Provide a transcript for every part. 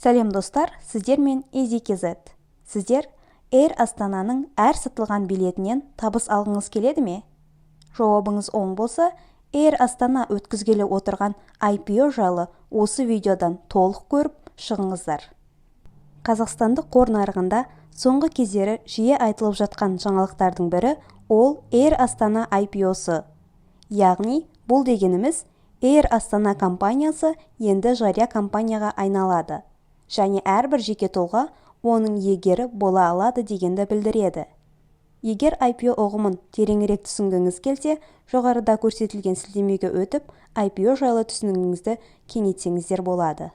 Сәлем достар, сіздер мен EasyKZ. Сіздер Air Астананың әр сатылған билетінен табыс алғыңыз келеді ме? Жауабыңыз оң болса, Air Астана өткізгелі отырған IPO жайлы осы видеодан толық көріп шығыңыздар. Қазақстандық қор нарығында соңғы кездері жиі айтылып жатқан жаңалықтардың бірі ол Air Астана IPO-сы. Яғни, бұл дегеніміз Air Астана компаниясы енді жария компанияға айналады. Және әрбір жеке тұлға оның иегері бола алады дегенді білдіреді. Егер IPO ұғымын тереңірек түсінгіңіз келсе, жоғарыда көрсетілген сілтемеге өтіп, IPO жайлы түсінігіңізді кеңейтсеңіздер болады.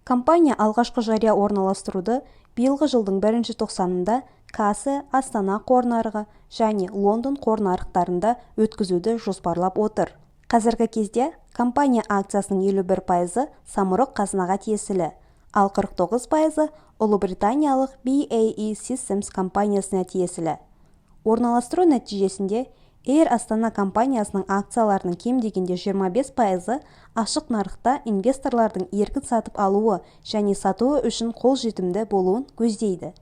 Компания алғашқы жария орналастыруды биылғы жылдың 1-тоқсанында Кассы, Астана қор нарығы және Лондон қор нарықтарында өткізуді жоспарлап отыр. Қазіргі кезде компания акциясының 51% Самұрық қазынаға тиесілі, ал 49% Ұлыбританиялық BAE Systems компаниясына тиесілі. Орналастыру нәтижесінде Air Астана компаниясының акцияларының кем дегенде 25% ашық нарықта инвесторлардың еркін сатып алуы және сатуы үшін қолжетімді болуын көздейді.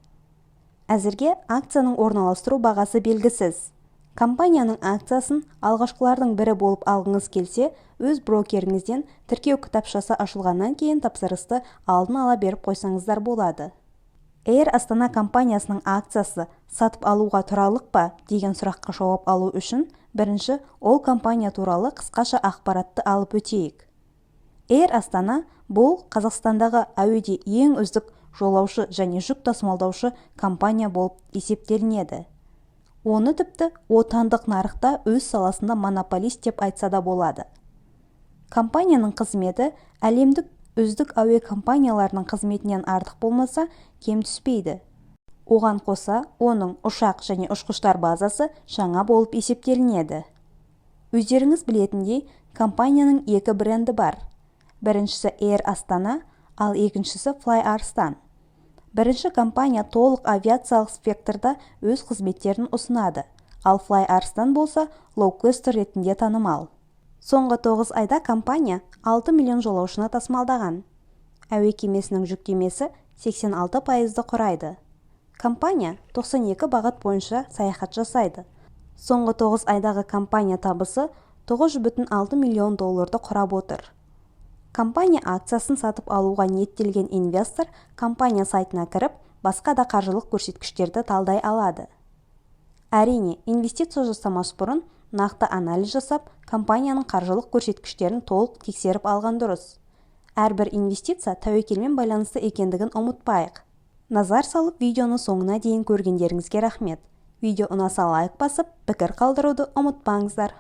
Әзірге акцияның орналастыру бағасы белгісіз. Компанияның акциясын алғашқылардың бірі болып алғыңыз келсе, өз брокеріңізден тіркеу кітапшасы ашылғаннан кейін тапсырысты алдын ала беріп қойсаңыздар болады. Air Астана компаниясының акциясы сатып алуға тұрарлық па деген сұраққа жауап алу үшін, бірінші ол компания туралы қысқаша ақпаратты алып өтейік. Air Астана бұл Қазақстандағы әуеде ең үздік жолаушы және жүк тасымалдаушы компания болып есептелінеді. Оны тіпті отандық нарықта өз саласында монополист деп айтса да болады. Компанияның қызметі әлемдік үздік әуе компанияларының қызметінен артық болмаса, кем түспейді. Оған қоса, оның ұшақ және ұшқыштар базасы жаңа болып есептелінеді. Өздеріңіз білетіндей, компанияның екі бренді бар. Біріншісі Air Астана, ал екіншісі Fly Arstan. Бірінші компания толық авиациялық спектрда өз қызметтерін ұсынады, ал Fly Arstan болса лоукостер ретінде танымал. Соңғы 9 айда компания 6 миллион жолаушыны тасымалдаған. Әуе кемесінің жүктемесі 86%-ды құрайды. Компания 92 бағыт бойынша саяхат жасайды. Соңғы 9 айдағы компания табысы $9,6 миллион құрап отыр. Компания акциясын сатып алуға ниеттелген инвестор компания сайтына кіріп, басқа да қаржылық көрсеткіштерді талдай алады. Әрине, инвестиция жасамас бұрын нақты анализ жасап, компанияның қаржылық көрсеткіштерін толық тексеріп алған дұрыс. Әрбір инвестиция тәуекелмен байланысты екендігін ұмытпайық. Назар салып, видеоны соңына дейін көргендеріңізге рахмет. Видео ұнаса лайк басып, пікір қалдыруды ұмытпаңыздар.